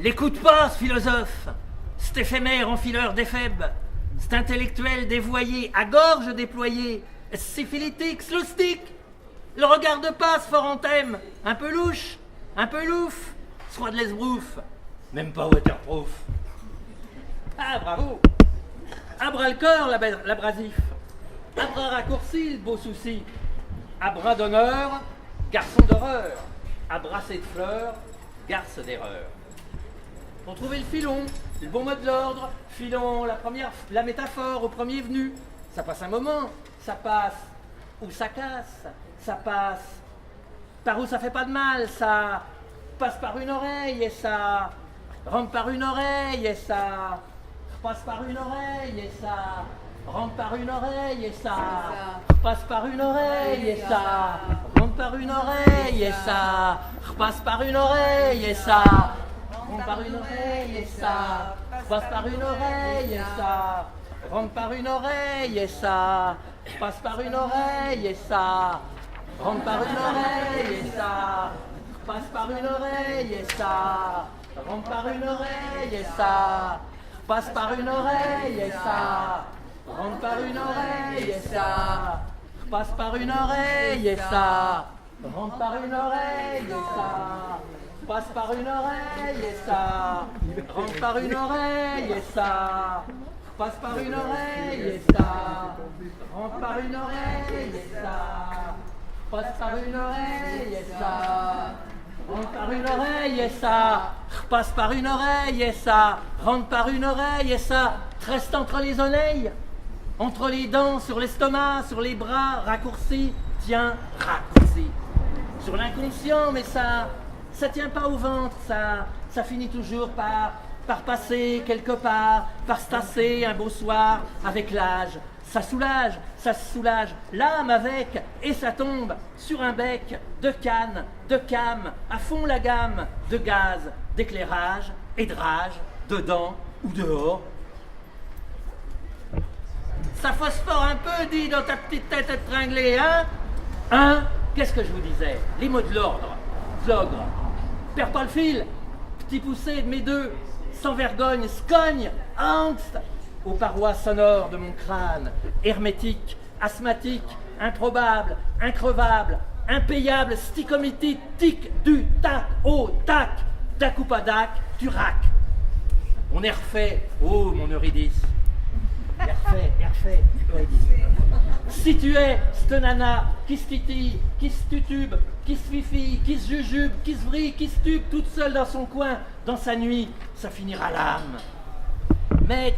L'écoute pas, ce philosophe, cet éphémère enfileur d'éphèbes, cet intellectuel dévoyé, à gorge déployée, syphilitique, sloustique. Le regarde pas, ce fort anthème, un peu louche, un peu louf, soit de l'esbrouf, même pas waterproof. Ah, bravo! À bras le corps, l'abrasif. À bras raccourcis, le beau souci. À bras d'honneur, garçon d'horreur. À brassée de fleurs, garce d'erreur. Pour trouver le filon, le bon mot de l'ordre, filon, la métaphore au premier venu. Ça passe un moment, ça passe ou ça casse, ça passe par où ça fait pas de mal, ça passe par une oreille et ça rentre par une oreille et ça passe par une oreille et ça rentre par une oreille et ça passe par une oreille et ça rentre par une oreille et ça repasse par une oreille et ça rentre par une oreille et ça passe par une oreille et ça rentre par une oreille et ça passe par une oreille et ça rentre par une oreille et ça passe par une oreille et ça rentre par une oreille et ça passe par une oreille et ça rentre par une oreille et ça passe par une oreille et ça rentre par une oreille et ça passe par une oreille et ça rentre par une oreille et ça passe par une oreille et ça rentre par une oreille et ça passe par une oreille et ça rentre par une oreille et ça repasse par une oreille et ça rentre par une oreille et ça reste entre les oreilles, entre les dents, sur l'estomac, sur les bras, raccourci, tiens, raccourci. Sur l'inconscient, mais ça tient pas au ventre, ça finit toujours par passer quelque part, par se tasser un beau soir avec l'âge. Ça se soulage, l'âme avec, et ça tombe sur un bec de canne, de cam, à fond la gamme, de gaz, d'éclairage et de rage, dedans ou dehors. Ça phosphore un peu, dis, dans ta petite tête étringlée, hein? Hein? Qu'est-ce que je vous disais? Les mots de l'ordre, vlogre. Perds pas le fil, petit poussé de mes deux, sans vergogne, scogne, angst, aux parois sonores de mon crâne, hermétique, asthmatique, improbable, increvable, impayable, sticomitique, tic, du, tac, au, tac, dac, du rac. On est refait, oh mon Eurydice, refait, Eurydice. Si tu es cette nana qui se titille, qui se tutube, qui se fifille, qui se jujube, qui se vrille, qui se tube toute seule dans son coin, dans sa nuit, ça finira l'âme. Mais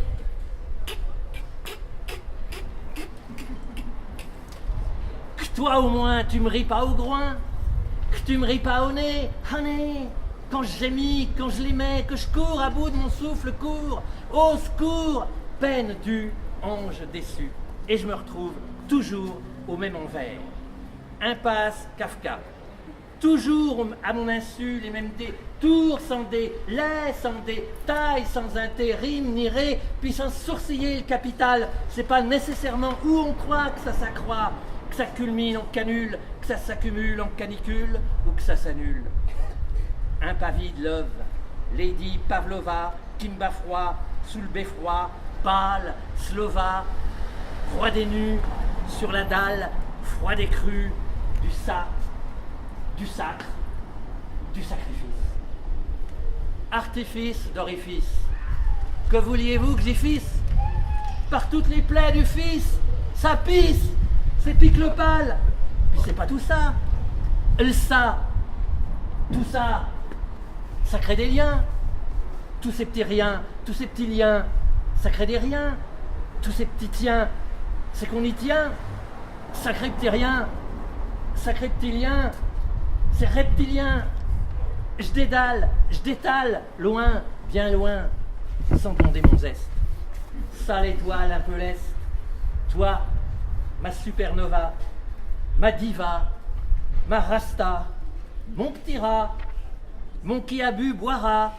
que toi au moins tu me ris pas au groin, que tu me ris pas au nez, honey, quand je gémis, quand je l'aimais, que je cours à bout de mon souffle court, au secours, peine du ange déçu. Et je me retrouve toujours au même envers. Impasse Kafka. Toujours à mon insu, les mêmes détours sans des laits, sans des tailles, sans intérim, ni ré, puis sans sourciller le capital. C'est pas nécessairement où on croit que ça s'accroît, que ça culmine en canule, que ça s'accumule en canicule, ou que ça s'annule. Impavide love, Lady Pavlova, Kimba froid, sous le beffroi, pâle, slova, froid des nus, sur la dalle, froid des crues, du sacre, du sacrifice. Artifice d'orifice, que vouliez-vous que j'y fisse? Par toutes les plaies du fils, ça pisse, c'est pique le pâle, puis c'est pas tout ça, tout ça, ça crée des liens, tous ces petits riens, tous ces petits liens, ça crée des riens, tous ces petits tiens, c'est qu'on y tient, sacré petit rien, sacré petit lien, c'est reptilien. Je dédale, je détale, loin, bien loin, sans gronder mon zeste. Sale étoile un peu leste, toi, ma supernova, ma diva, ma rasta, mon petit rat, mon qui a bu boira,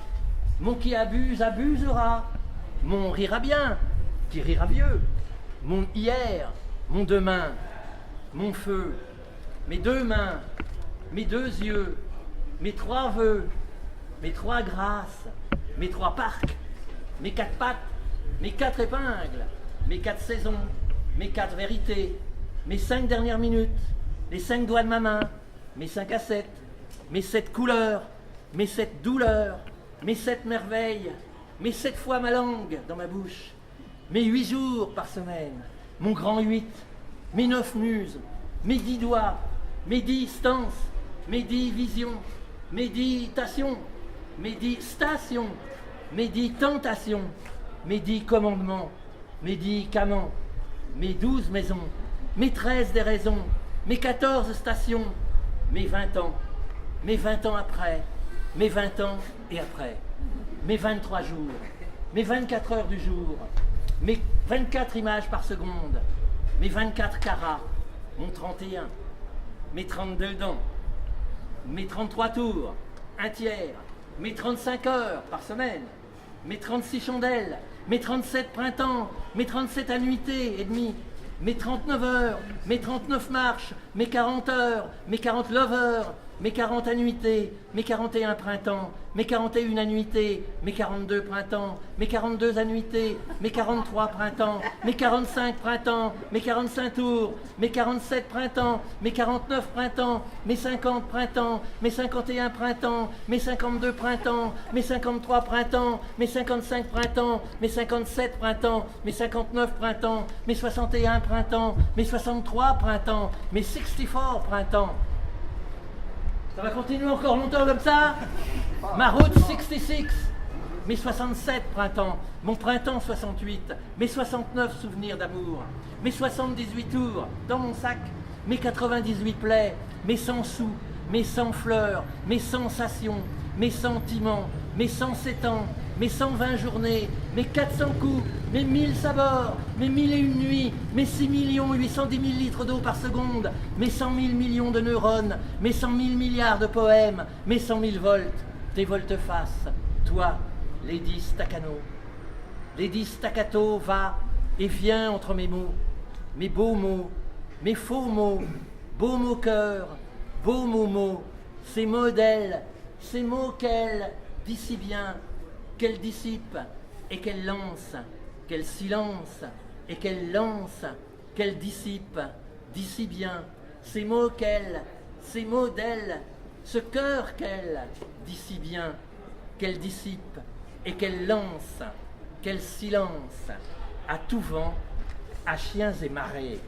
mon qui abuse abusera, mon rira bien, qui rira vieux, mon hier, mon demain, mon feu, mes deux mains, mes deux yeux, mes trois vœux, mes trois grâces, mes 3 parcs, mes 4 pattes, mes 4 épingles, mes 4 saisons, mes 4 vérités, mes 5 dernières minutes, les 5 doigts de ma main, mes 5 assiettes, mes 7 couleurs, mes 7 douleurs, mes 7 merveilles, mes 7 fois ma langue dans ma bouche, mes 8 jours par semaine, mon grand 8, mes 9 muses, mes 10 doigts, mes 10 stances, mes 10 visions, mes 10 tations, mes 10 stations, mes 10 tentations, mes 10 commandements, mes 10 camans, mes 12 maisons, mes 13 déraisons, mes 14 stations, mes 20 ans, mes 20 ans après, mes 20 ans et après, mes 23 jours, mes 24 heures du jour, mes 24 images par seconde, mes 24 carats, mon 31, mes 32 dents, mes 33 tours, un tiers, mes 35 heures par semaine, mes 36 chandelles, mes 37 printemps, mes 37 annuités et demie, mes 39 heures, mes 39 marches, mes 40 heures, mes 40 lovers, mes 40 annuités, mes 41 printemps, mes 41 annuités, mes 42 printemps, mes 42 annuités, mes 43 printemps, mes 45 printemps, mes 45 tours, mes 47 printemps, mes 49 printemps, mes 50 printemps, mes 51 printemps, mes 52 printemps, mes 53 printemps, mes 55 printemps, mes 57 printemps, mes 59 printemps, mes 61 printemps, mes 63 printemps, mes 64 printemps. Ça va continuer encore longtemps comme ça? Ma route 66, mes 67 printemps, mon printemps 68, mes 69 souvenirs d'amour, mes 78 tours dans mon sac, mes 98 plaies, mes 100 sous, mes 100 fleurs, mes sensations, mes sentiments, mes 107 ans, mes 120 journées, mes 400 coups, mes 1000 sabords, mes 1001 nuits, mes 6 810 000 litres d'eau par seconde, mes 100 000 millions de neurones, mes 100 000 milliards de poèmes, mes 100 000 volts, tes volte-face, toi, Lady Staccato. Lady Staccato va et vient entre mes mots, mes beaux mots, mes faux mots, beaux mots cœur, beaux mots, ces modèles, ces mots qu'elle dit si bien, qu'elle dissipe et qu'elle lance, qu'elle silence et qu'elle lance, qu'elle dissipe, dit si bien, ces mots qu'elle, ces mots d'elle, ce cœur qu'elle dit si bien, qu'elle dissipe et qu'elle lance, qu'elle silence, à tout vent, à chiens et marées.